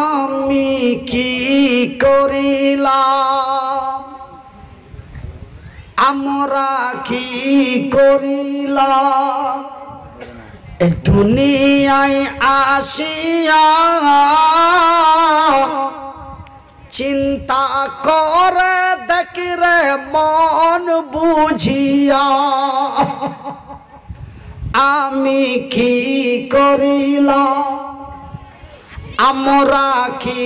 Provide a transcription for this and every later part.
আমি কি করিলাম, আমরা কি করিলাম এ দুনিয়ায় আসিয়া, চিন্তা করে দেখি রে মন বুঝিয়া, আমি কি করিলাম, আমরা কি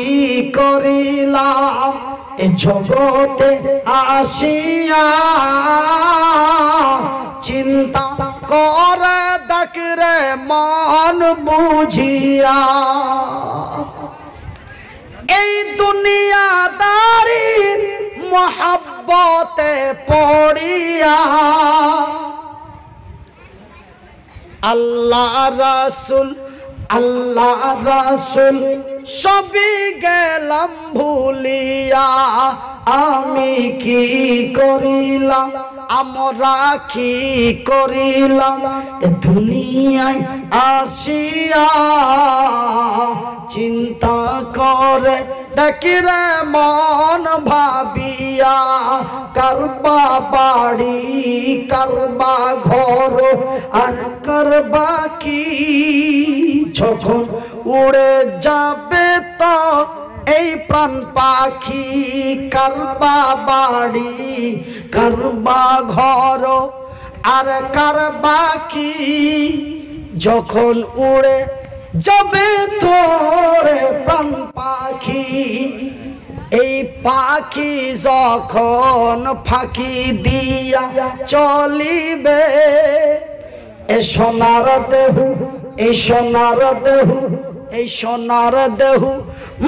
করিলাম এ জগতে আসিয়া, চিন্তা করে দেখি রে মন বুঝিয়া। এই দুনিয়াদারির মোহাব্বতে পড়িয়া আল্লাহ রাসূল আল্লাহ রাসূল সবই গেলাম ভুলিয়া, আমি কি করিলাম, আমরা কি করিলাম এ দুনিয়ায় আসিয়া, চিন্তা করে দেখি রে মন ভাবিয়া, কারবা বাড়ি কারবা ঘর আর কারবা কি, যখন উড়ে যাবে তো এই প্রাণ পাখি, কারবা বাড়ি কারবা ঘর আর কারবা কি, যখন উড়ে যাবে তোরে প্রাণ পাখি। এই পাখি যখন ফাঁকি দিয়া চলিবে, এ সোনার দেহু এই সোনার দেহু এই সোনার দেহু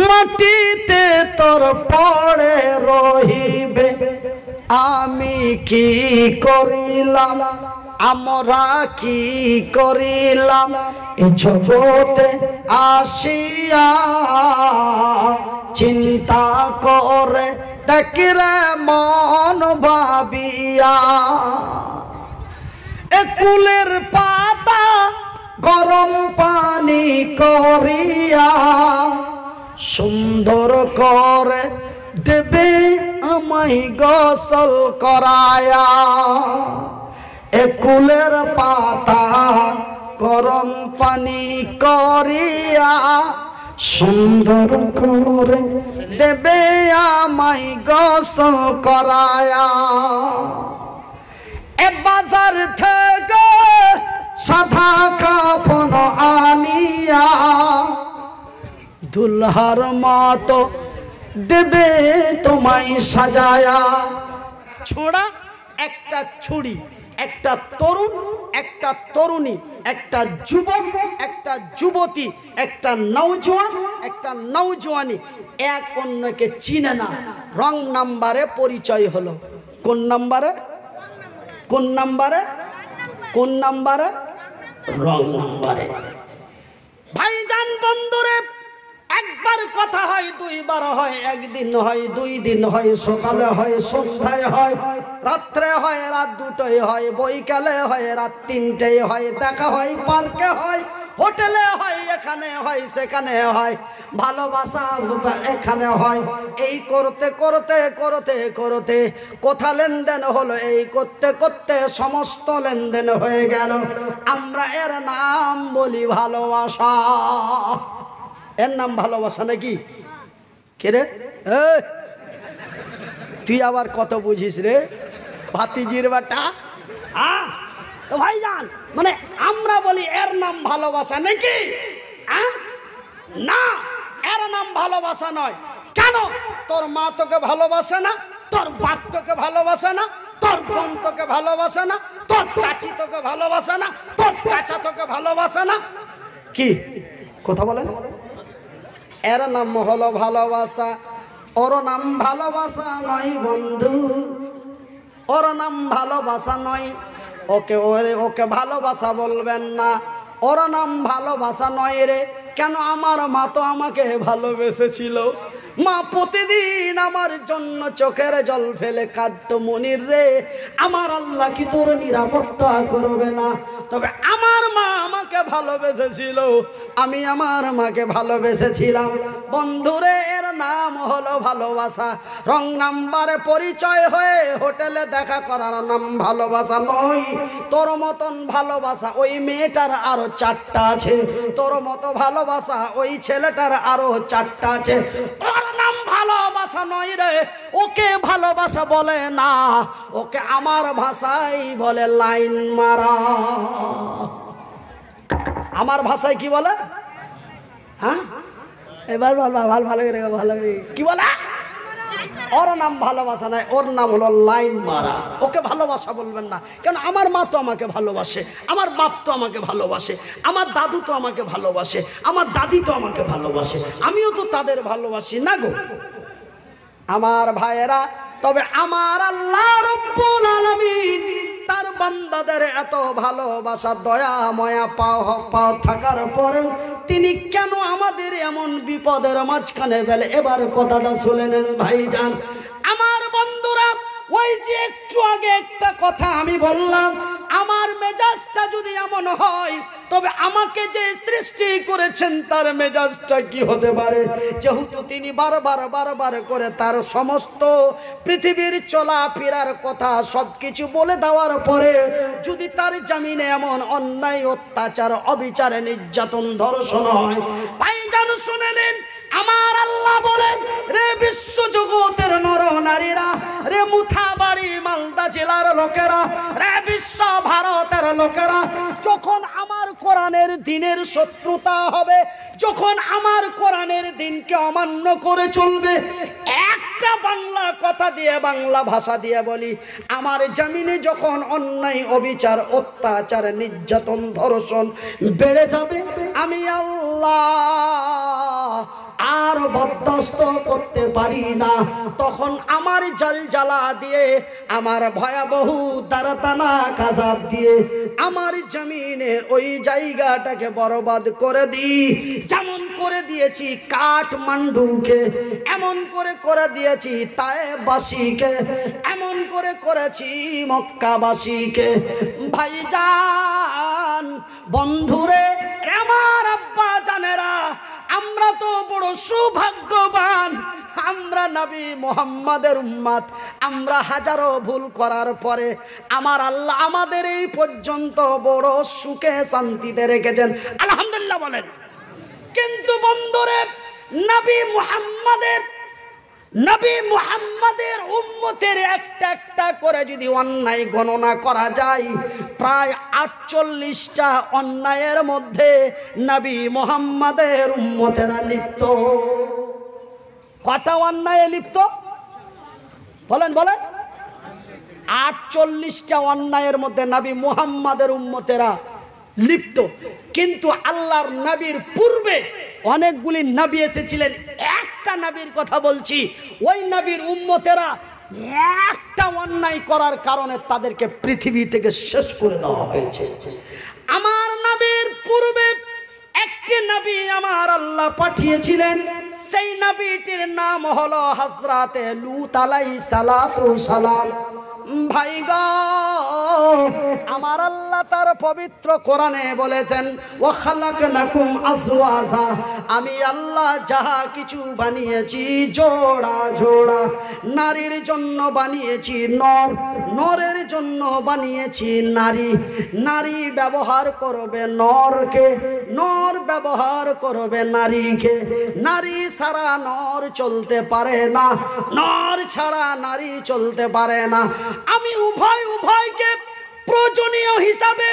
মাটিতে তোর পড়ে রহিবে, আমি কি করিলাম, আমরা কি করিলাম এ জগতে আসিয়া, চিন্তা করে দেখি রে মন ভাবিয়া। এ কুলের পাতা গরম পানি করিয়া সুন্দর করে দেবে আমায় গোসল করায়া, এ কুলের পাতা গরম পানি করিয়া সুন্দর করে দেবে আমায় গোসল করায়া। এ বাজার থেকে সাদা কাফন আনিয়া দুলহার মতো দেবে তোমায় সাজায়া। ছোড়া একটা ছুরি, একটা তরুণ একটা তরুণী, একটা যুবক একটা যুবতী, একটা নওজোয়ান একটা নওজোয়ানি এক অন্যকে চিনে না, রং নাম্বারে পরিচয় হলো। কোন নাম্বারে? কোন নাম্বারে? কোন নাম্বারে? রং নাম্বারে। ভাইজান বন্ধুরে, একবার কথা হয়, দুইবার হয়, একদিন হয়, দুই দিন হয়, সকালে হয়, সন্ধ্যায় হয়, রাত্রে হয়, রাত দুটোই হয়, বৈকালে হয়, রাত তিনটেই হয়, দেখা হয়, পার্কে হয়, হোটেলে হয়, এখানে হয়, সেখানে হয়, ভালোবাসা এখানে হয়। এই করতে করতে করতে করতে কোথা লেনদেন হলো, এই করতে করতে সমস্ত লেনদেন হয়ে গেল। আমরা এর নাম বলি ভালোবাসা। এর নাম ভালোবাসা নাকি? কে রে? তুই আবার কত বুঝিস রে ভাতিজির বাটা? তো ভাইজান, মানে আমরা বলি এর নাম ভালোবাসা নাকি? না, এর নাম ভালোবাসা নয়। কেন? তোর মা তোকে ভালোবাসে না, তোর বাপ তোকে ভালোবাসে না, তোর বোন তোকে ভালোবাসে না, তোর চাচি তোকে ভালোবাসে না, তোর চাচা তোকে ভালোবাসে না। কি কথা বলেন? এর নাম হলো ভালোবাসা। ওর নাম ভালোবাসা নয় বন্ধু, ওর নাম ভালোবাসা নয়। ওকে ভালোবাসা বলবেন না, ওর নাম ভালোবাসা নয় রে। কেন? আমার মা তো আমাকে ভালোবেসেছিল, মা প্রতিদিন আমার জন্য চোখের জল ফেলে কাঁদতো, মনির রে আমার আল্লাহ কি তোর নিরাপত্তা করবে না? তবে আমার মা আমাকে ভালোবেসেছিল, আমি আমার মাকে ভালোবেসেছিলাম। বন্ধুরে এর নাম হলো ভালোবাসা। রং নাম্বারে পরিচয় হয়ে হোটেলে দেখা করার নাম ভালোবাসা নয়। তোর মতন ভালোবাসা ওই মেয়েটার আরো 4টা আছে, তোর মতো ভালোবাসা ওই ছেলেটার আরো 4টা আছে। ওর নাম ভালোবাসা নয় রে, ওকে ভালোবাসা বলে না, ওকে আমার ভাষায় বলে লাইন মারা। আমার ভাষায় কি বলে? হ্যাঁ এবার ভালো ভালো ভালো কি বলে? ওর নাম ভালোবাসা নয়, ওর নাম হলো লাইন মারা। ওকে ভালোবাসা বলবেন না, কেন আমার মা তো আমাকে ভালোবাসে, আমার বাপ তো আমাকে ভালোবাসে, আমার দাদু তো আমাকে ভালোবাসে, আমার দাদি তো আমাকে ভালোবাসে, আমিও তো তাদের ভালোবাসি না গো আমার ভাইয়েরা। তবে আমার আল্লাহ রব্বুল আলামিন তার বান্দাদের এত ভালোবাসা, দয়া ময়া পাও থাকার পরেও তিনি কেন আমাদের এমন বিপদের মাঝখানে ফেলে? এবার কথাটা শুনে নেন ভাইজান আমার বন্ধুরা। ওই যে একটু আগে একটা কথা আমি বললাম, আমার মেজাজটা যদি এমন হয় তবে আমাকে যে সৃষ্টি করেছেন তার মেজাজটা কি হতে পারে? যেহেতু তিনি বারবার করে তার সমস্ত পৃথিবীর চলাফেরার কথা সবকিছু বলে দেওয়ার পরে যদি তার জমিনে এমন অন্যায় অত্যাচার অবিচার নির্যাতন ধর্ষণ হয়, ভাইজান শুনেলেন আমার আল্লাহ বলেন, রে বিশ্ব জগতের নর নারীরা, রে মুথাবাড়ি মালদা জেলার লোকেরা, রে বিশ্ব ভারতের লোকেরা, যখন আমার কোরআনের দিনের শত্রুতা হবে, যখন আমার কোরআনের দিনকে অমান্য করে চলবে, একটা বাংলা কথা দিয়ে বাংলা ভাষা দিয়ে বলি, আমার জমিনে যখন অন্যায় অবিচার অত্যাচার নির্যাতন ধর্ষণ বেড়ে যাবে, আমি আল্লাহ আর বরদাস্ত করতে পারি না। তখন আমার জলজালা দিয়ে, আমার ভয়াবহ দারদানা কাযাব দিয়ে আমার জমিনের ওই জায়গাটাকে বরবাদ করে দিই। যেমন করে দিয়েছি কাঠমান্ডুকে, এমন করে দিয়েছি তায়েবাসীকে, এমন করেছি মক্কাবাসীকে। ভাইজান বন্ধুরে আমার আব্বা জানেরা, আমরা তো বড় সৌভাগ্যবান, আমরা নবী মুহাম্মাদের উম্মত। আমরা হাজারো ভুল করার পরে আমার আল্লাহ আমাদের এই পর্যন্ত বড় সুখে শান্তিতে রেখেছেন, আলহামদুলিল্লাহ বলেন। কিন্তু বন্ধুরে নবী মুহাম্মাদের উম্মতের একটা করে যদি অন্যায় গণনা করা যায়, প্রায় 48টা অন্যায়ের মধ্যে নবী মুহাম্মাদের উম্মতেরা লিপ্ত। কটা অন্যায়ে লিপ্ত বলেন? 48টা অন্যায়ের মধ্যে নবী মুহাম্মাদের উম্মতেরা লিপ্ত। কিন্তু আল্লাহর নবীর পূর্বে অনেকগুলি নবী এসেছিলেন, একটা নবীর কথা বলছি, ওই নবীর উম্মতেরা একটা অন্যায় করার কারণে তাদেরকে পৃথিবী থেকে শেষ করে দেওয়া হয়েছে। আমার নবীর পূর্বে একটি নবী আমার আল্লাহ পাঠিয়েছিলেন, সেই নবীটির নাম হলো হযরতে লূত আলাইহিস সালাতু সালাম। ভাই গো, আমার আল্লাহ তার পবিত্র কোরআনে বলেছেন, ওয়া খালাকনাকুম আজওয়াজা, আমি আল্লাহ যাহা কিছু বানিয়েছি জোড়া জোড়া, নারীর জন্য বানিয়েছি নর, নরের জন্য বানিয়েছি নারী, নারী ব্যবহার করবে নরকে, নর ব্যবহার করবে নারীকে, নারী ছাড়া নর চলতে পারে না, নর ছাড়া নারী চলতে পারে না। আমি উভয়কে প্রয়োজনীয় হিসাবে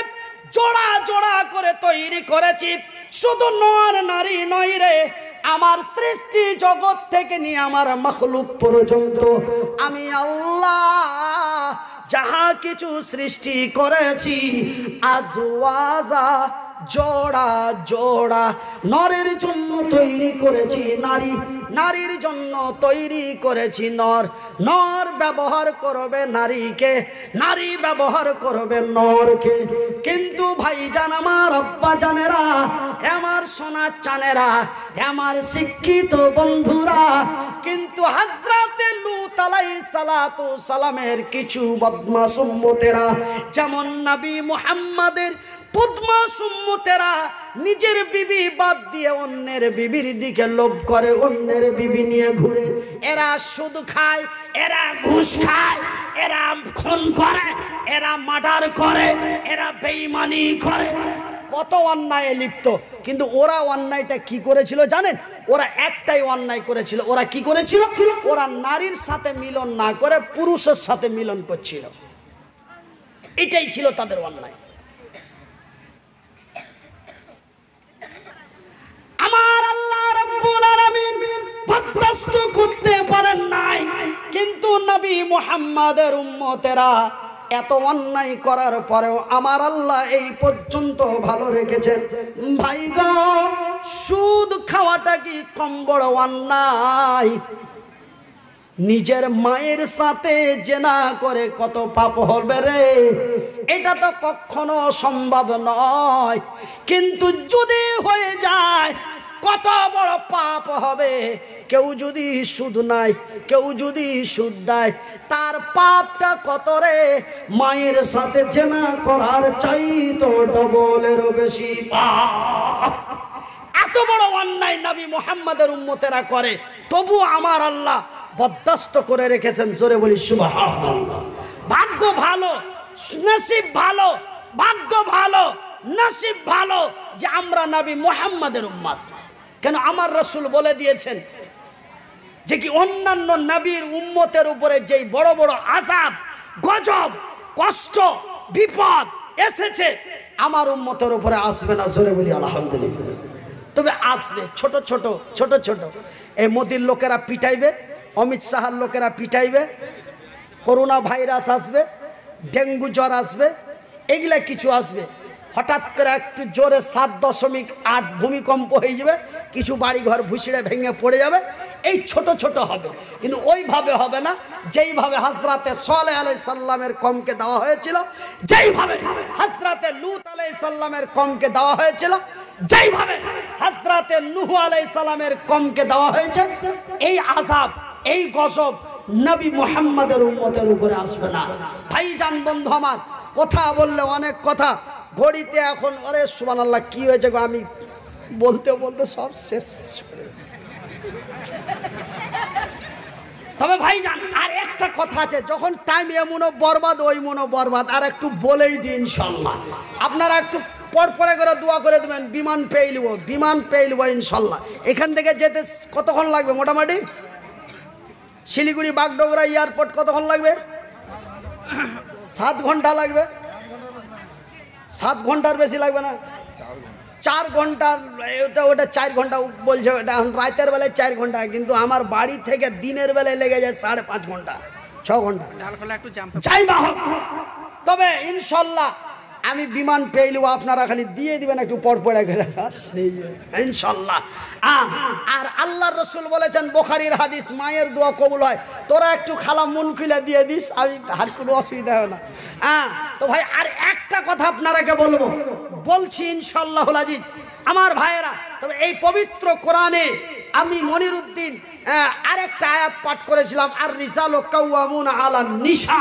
জোড়া জোড়া করে তৈরি করেছি। শুধু নর নারী নয় রে, আমার সৃষ্টি জগৎ থেকে নিয়ে আমার মাখলুক পর্যন্ত আমি আল্লাহ যাহা কিছু সৃষ্টি করেছি আজওয়াজা জোড়া জোড়া। নরের জন্য তৈরি করেছি নারী, নারীর জন্য তৈরি করেছি নর। নর ব্যবহার করবে নারীকে, নারী ব্যবহার করবে নরকে। কিন্তু ভাইজান আমার, আব্বা জানেরা, আমার সোনা চানেরা, আমার শিক্ষিত বন্ধুরা, কিন্তু হযরতে লূত আলাইহিস সালাতু সালামের কিছু বদমাশ উম্মতেরা, যেমন নবী মুহাম্মাদের বদমাশ উম্মতেরা নিজের বিবি বাদ দিয়ে অন্যের বিবির দিকে লোভ করে, অন্যের বিবি নিয়ে ঘুরে। এরা সুদ খায়, এরা ঘুষ খায়, এরা খুন করে, এরা মার্ডার করে, এরা বেঈমানি করে, কত অন্যায় লিপ্ত। কিন্তু ওরা অন্যায়টা কি করেছিল জানেন? ওরা একটাই অন্যায় করেছিল। ওরা কি করেছিল? ওরা নারীর সাথে মিলন না করে পুরুষের সাথে মিলন করছিল। এটাই ছিল তাদের অন্যায়। আমার আল্লাহ রাব্বুল আলামিন বরদাস্ত করতে পারেন নাই, কিন্তু নবী মুহাম্মাদের উম্মতেরা এত অন্যায় করার পরেও আমার আল্লাহ এই পর্যন্ত ভালো রেখেছেন। ভাই গো, সুদ খাওয়াটা কি কম বড় অন্যায়? নিজের মায়ের সাথে জেনা করে কত পাপ হবে রে, এটা তো কখনো সম্ভব নয়। কিন্তু যদি হয়ে যায় কত বড় পাপ হবে। কেউ যদি সুদ নাই, কেউ যদি সুদ দেয়, তার পাপটা কত রে? মায়ের সাথে জেনা করার চাইতো ডবলেরও বেশি পাপ। এত বড় অন্যায় নবী মুহাম্মাদের উম্মতেরা করে, তবু আমার আল্লাহ বরদাস্ত করে রেখেছেন। জোরে বলি সুবহানাল্লাহ। ভাগ্য ভালো, নসিব ভালো, ভাগ্য ভালো, নসিব ভালো যে আমরা নবী মুহাম্মাদের উম্মত। কেন? আমার রাসূল বলে দিয়েছেন যে কি অন্যান্য নবীর উম্মতের উপরে যেই বড় বড় আযাব, গজব, কষ্ট, বিপদ এসেছে, আমার উম্মতের উপরে আসবে না। জোরে বলি আলহামদুলিল্লাহ। তবে আসবে ছোট ছোট ছোট ছোট। এই মোদির লোকেরা পিটাইবে, অমিত শাহর লোকেরা পিটাইবে, করোনা ভাইরাস আসবে, ডেঙ্গু জ্বর আসবে, এগুলা কিছু আসবে। হঠাৎ করে একটু জোরে 7.8 ভূমিকম্প হয়ে যাবে, কিছু বাড়িঘর ভুসিড়ে ভেঙে পড়ে যাবে। এই ছোট ছোট হবে, কিন্তু ওইভাবে হবে না যেইভাবে হযরতে সালেহ আলাইহিস সালামের কওমকে দেওয়া হয়েছিল, যেইভাবে হযরতে লূত আলাইহিস সালামের কওমকে দেওয়া হয়েছিল, যেইভাবে হযরতে নূহ আলাইহিস সালামের কওমকে দেওয়া হয়েছে। এই আযাব, এই গজব নবী মুহাম্মাদের উম্মতের উপরে আসবে না। ভাইজান বন্ধু আমার, কথা বললে অনেক কথা, ঘড়িতে এখন আরে সুবহানাল্লাহ কি হয়েছে গো, আমি বলতে বলতে সব শেষ করে। তবে ভাইজান আর একটা কথা আছে, যখন টাইম এমনও বরবাদ ওই মনও বরবাদ। আর একটু বলেই দিন ইনশাল্লাহ, আপনারা একটু পরপরে করে দোয়া করে দেবেন, বিমান পেয়ে নেব, বিমান পেয়ে নেব ইনশাল্লাহ। এখান থেকে যেতে কতক্ষণ লাগবে মোটামুটি? শিলিগুড়ি বাগডোগরা এয়ারপোর্ট কতক্ষণ লাগবে? 7 ঘন্টা লাগবে। 7 ঘন্টার বেশি লাগবে না, 4 ঘন্টা। ওটা 4 ঘন্টা বলছে, ওটা এখন রাতের বেলায় 4 ঘন্টা, কিন্তু আমার বাড়ি থেকে দিনের বেলায় লেগে যায় 5.5 ঘন্টা, 6 ঘন্টা। যাই বা হোক, তবে ইনশাল্লাহ আমি বিমান পেয়ে নেব, আপনারা খালি দিয়ে দিবেন একটু পরপরে করে ইনশাল্লাহ। আর আল্লাহর রাসূল বলেছেন, বুখারীর হাদিস, মায়ের দোয়া কবুল হয়। তোরা একটু খালা মন খুলে দিয়ে দিস, আমি আর কোনো অসুবিধা হবে না। তো ভাই আর একটা কথা আপনারাকে বলবো, বলছি ইনশাআল্লাহুল আজিজ আমার ভাইয়েরা। তবে এই পবিত্র কোরআনে আমি মনিরউদ্দিন আরেকটা আয়াত পাঠ করেছিলাম, আর রিজালু কাওয়ামুনা আলান নিসা।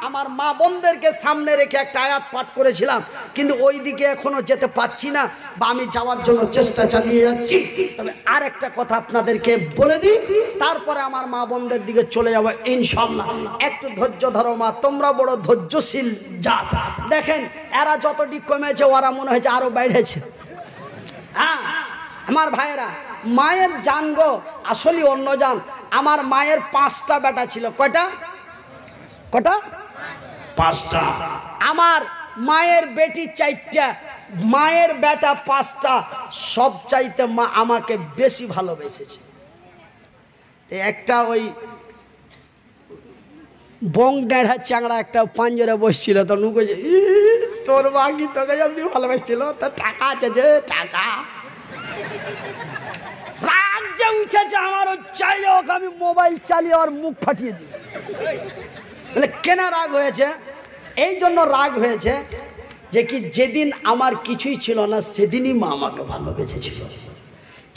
আমার মা বোনদেরকে সামনে রেখে একটা আয়াত পাঠ করেছিলাম, কিন্তু ওই দিকে এখনো যেতে পারছি না, বা আমি যাওয়ার জন্য চেষ্টা চালিয়ে যাচ্ছি। তবে আর একটা কথা আপনাদেরকে বলে দিই, তারপরে আমার মা বোনদের দিকে চলে যাবো ইনশাল্লাহ। একটু ধৈর্য ধরো মা, তোমরা বড় ধৈর্যশীল জাত। দেখেন এরা যতটি কমেছে, ওরা মনে হয়েছে আরো বেড়েছে। আমার ভাইয়েরা, মায়ের জান গো আসলে অন্য জান। আমার মায়ের 5টা বেটা ছিল। কয়টা? 5টা। আমার মায়ের বেটি 4টা, মায়ের বেটা 5টা। সব চাইতে মা আমাকে বেশি ভালোবেসেছে। একটা ওই বং ডেড়া চ্যাংড়া একটা পাঞ্জরে বসছিল, তো নুকে যে তোর মা কি তোকে এমনি ভালোবাসছিল? তোর টাকা আছে যে টাকা, রাগ যে উঠেছে আমারও, চাই ওকে আমি মোবাইল চালিয়ে ওর মুখ ফাটিয়ে দিই। বলে কেন রাগ হয়েছে? এই জন্য রাগ হয়েছে যে কি যেদিন আমার কিছুই ছিল না সেদিনই মা আমাকে ভালোবেসেছিল।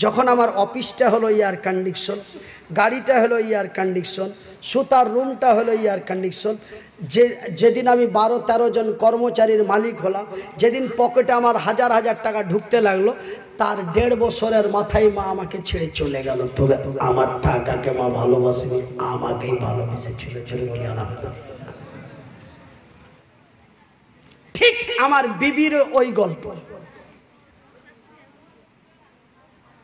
যখন আমার অফিসটা হলো এয়ার কন্ডিশন, গাড়িটা হলো এয়ার কন্ডিশন, সুতার রুমটা হলো এয়ার কন্ডিশন, যেদিন আমি 12-13 জন কর্মচারীর মালিক হলাম, যেদিন পকেটে আমার হাজার হাজার টাকা ঢুকতে লাগলো, তার 1.5 বছরের মাথায় মা আমাকে ছেড়ে চলে গেল। তবে আমার টাকাকে মা ভালোবাসেনি, আমাকেই ভালোবেসেছিল। চলে বলি আলহামদুলিল্লাহ। ঠিক আমার বিবির ওই গল্প।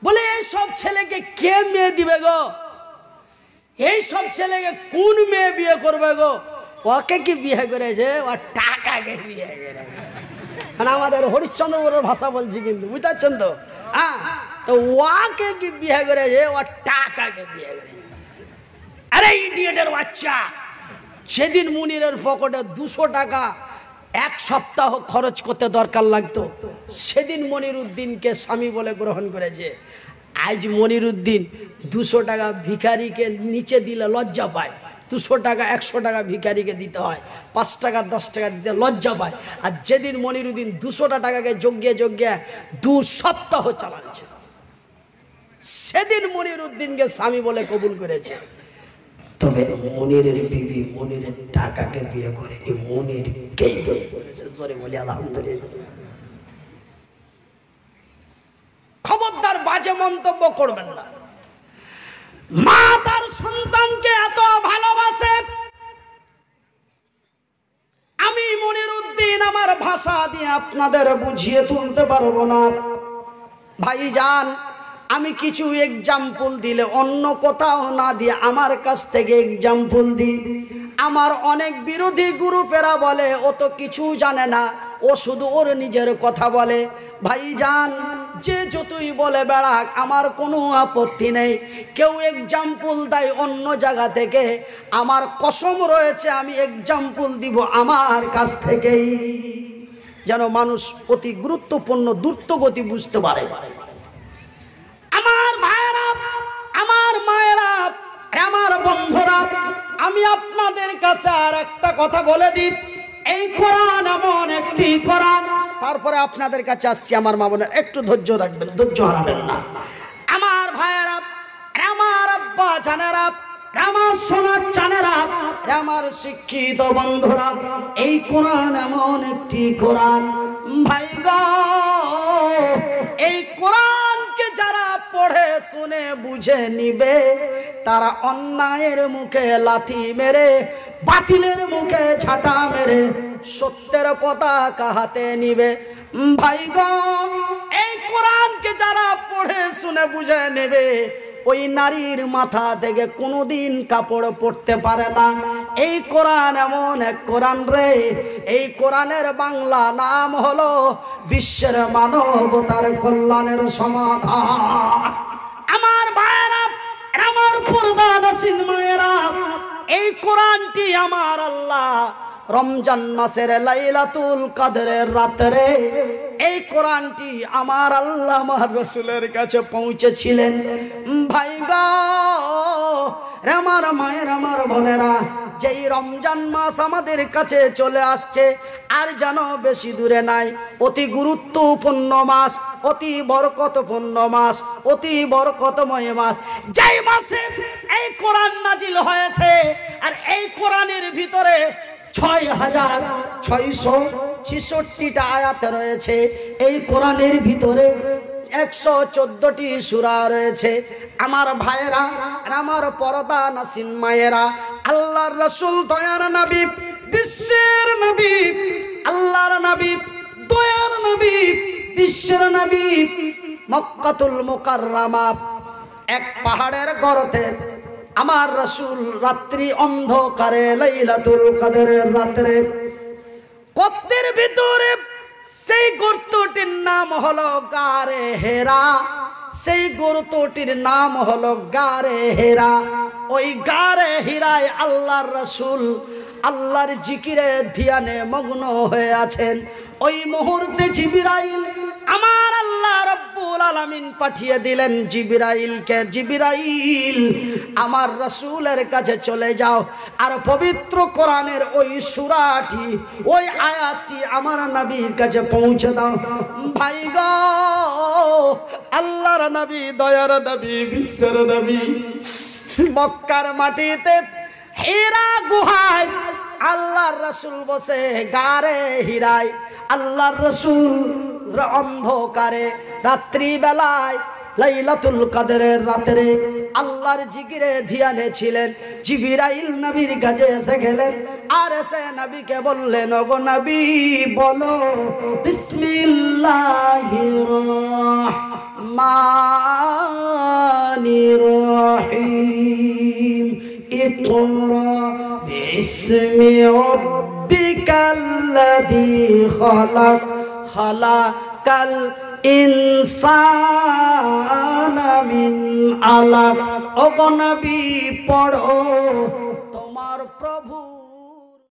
বলে এই সব ছেলেকে কে মেয়ে দিবে গো? এই সব ছেলেকে কোন মেয়ে বিয়ে করবে গো? ওকে কি বিয়ে করেছে? ও টাকাকে বিয়ে করেছে। মানে আমাদের হরিশ্চন্দ্রপুরের ভাষা বলছি কিন্তু, বুঝতে পারছেন তো? হ্যাঁ, তো ওকে কি বিয়ে করেছে? ও টাকাকে বিয়ে করেছে। আরে ইডিয়েটের বাচ্চা, সেদিন মুনিরের পকেটে 200 টাকা 1 সপ্তাহ খরচ করতে দরকার লাগতো, সেদিন মনিরুদ্দিনকে স্বামী বলে গ্রহণ করেছে। আজ মনিরুদ্দিন 200 টাকা ভিখারিকে নিচে দিলে লজ্জা পায়, 200 টাকা 100 টাকা ভিখারিকে দিতে হয়, 5 টাকা 10 টাকা দিতে লজ্জা পায়। আর যেদিন মনিরুদ্দিন 200 টাকাকে যজ্ঞে 2 সপ্তাহ চালাচ্ছে, সেদিন মনিরুদ্দিনকে স্বামী বলে কবুল করেছে। তবে মনিরের বিবি মনিরের টাকাকে বিয়ে করেনি, মনিরকেই বিয়ে করেছে। সরে বলি আলহামদুলিল্লাহ। খবরদার বাজে মন্তব্য করবেন না। মা তার সন্তানকে এত ভালোবাসে, আমি মনিরুদ্দিন আমার ভাষা দিয়ে আপনাদের বুঝিয়ে তুলতে পারবো না। ভাইজান, আমি কিছু এক্সাম্পল দিলে অন্য কোথাও না দিয়ে আমার কাছ থেকে এক্সাম্পল দিই। আমার অনেক বিরোধী গ্রুপেরা বলে ও তো কিছু জানে না, ও শুধু ওর নিজের কথা বলে। ভাইজান, যে যতই বলে বেড়াক আমার কোনো আপত্তি নেই। কেউ এক্সাম্পল দেয় অন্য জায়গা থেকে, আমার কসম রয়েছে আমি এক্সাম্পল দিব আমার কাছ থেকেই, যেন মানুষ অতি গুরুত্বপূর্ণ দ্রুতগতি বুঝতে পারে। আমার ভাইয়েরা, আমার মায়েরা, আমার বন্ধুরা, আমি আপনাদের কাছে আর একটা কথা বলে দিই। এই কোরআন এমন একটি কোরআন, তারপরে আপনাদের কাছে আসছি। আমার মা বোনের একটু ধৈর্য রাখবেন, ধৈর্য হারাবেন না। আমার ভাইয়েরা, আমার আব্বা জানেরা, আমার সোনার চানেরা, আমার শিক্ষিত বন্ধুরা, এই কোরআন এমন একটি কোরআন ভাই গো, এই কোরআনকে যারা পড়ে শুনে বুঝে নিবে, তারা অন্যায়ের মুখে লাথি মেরে, বাতিলের মুখে ঝাঁটা মেরে সত্যের পতাকা হাতে নিবে। ভাই গো, এই কোরআনকে যারা পড়ে শুনে বুঝে নেবে, ওই নারীর মাথা থেকে কোনোদিন কাপড় পরতে পারে না। এই কোরআন এমন এক কোরআন রে, এই কোরআনের বাংলা নাম হলো বিশ্বের মানবতার কল্যাণের সমাধান। আমার ভাইয়েরা, আমার পর্দানশীল মায়েরা, এই কোরআনটি আমার আল্লাহ রমজান মাসের লাইলাতুল কদরের রাতে এই কোরআনটি আমার আল্লাহ আমার রাসূলের কাছে পৌঁছেছিলেন। ভাই গো, আমার মায়ের, আমার বোনেরা, যেই রমজান মাস আমাদের কাছে চলে আসছে, আর যেন বেশি দূরে নাই, অতি গুরুত্বপূর্ণ মাস, অতি বরকতপূর্ণ মাস, অতি বরকতময় মাস, যেই মাসে এই কোরআন নাজিল হয়েছে। আর এই কোরআনের ভিতরে 6666টা আয়াত রয়েছে। এই কোরআনের ভিতরে 114টি সূরা রয়েছে। আমার ভাইয়েরা, আমার পর্দা নাসিন মায়েরা, আল্লাহর রাসূল দয়ার নবী, বিশ্বের নবী, আল্লাহর নবী, দয়ার নবী, বিশ্বের নবী, মক্কাতুল মুকাররমা এক পাহাড়ের গর্তে আমার রাসূল রাত্রি অন্ধকারে লাইলাতুল কদরের রাতে গর্তের ভিতরে, সেই গর্তটির নাম হলো গারে হেরা, সেই গর্তটির নাম হলো গারে হেরা। ওই গারে হিরায় আল্লাহর রাসূল আল্লাহর জিকিরে ধ্যানে মগ্ন হয়ে আছেন। ওই মুহূর্তে জিবরাইল আমার আল্লাহ রব্বুল আলামিন পাঠিয়ে দিলেন জিবরাইলকে, জিবরাইল আমার রাসূলের কাছে চলে যাও আর পবিত্র কোরআনের ওই সূরাটি ওই আয়াতটি আমার নবীর কাছে পৌঁছে দাও। ভাই গো, আল্লাহর নবী, দয়ার নবী, বিশ্বের নবী মক্কার মাটিতে হীরা গুহায় আল্লাহর রাসূল বসে গারে হীরায় আল্লাহর রাসূল অন্ধকারে রাত্রি বেলায় লাইলাতুল কদরের রাতে আল্লাহর জিকিরে ধ্যানে ছিলেন। জিবরাইল নবীর কাছে এসে গেলেন আর এসে নবীকে বললেন, ওগো নবী বলো বিসমিল্লাহির রহমানির রহিম ইকরা বিসমি রাব্বিকাল্লাযী খালাক খালাকাল ইনসানা মিন আলাক। ওগো নবী পড়ো তোমার প্রভু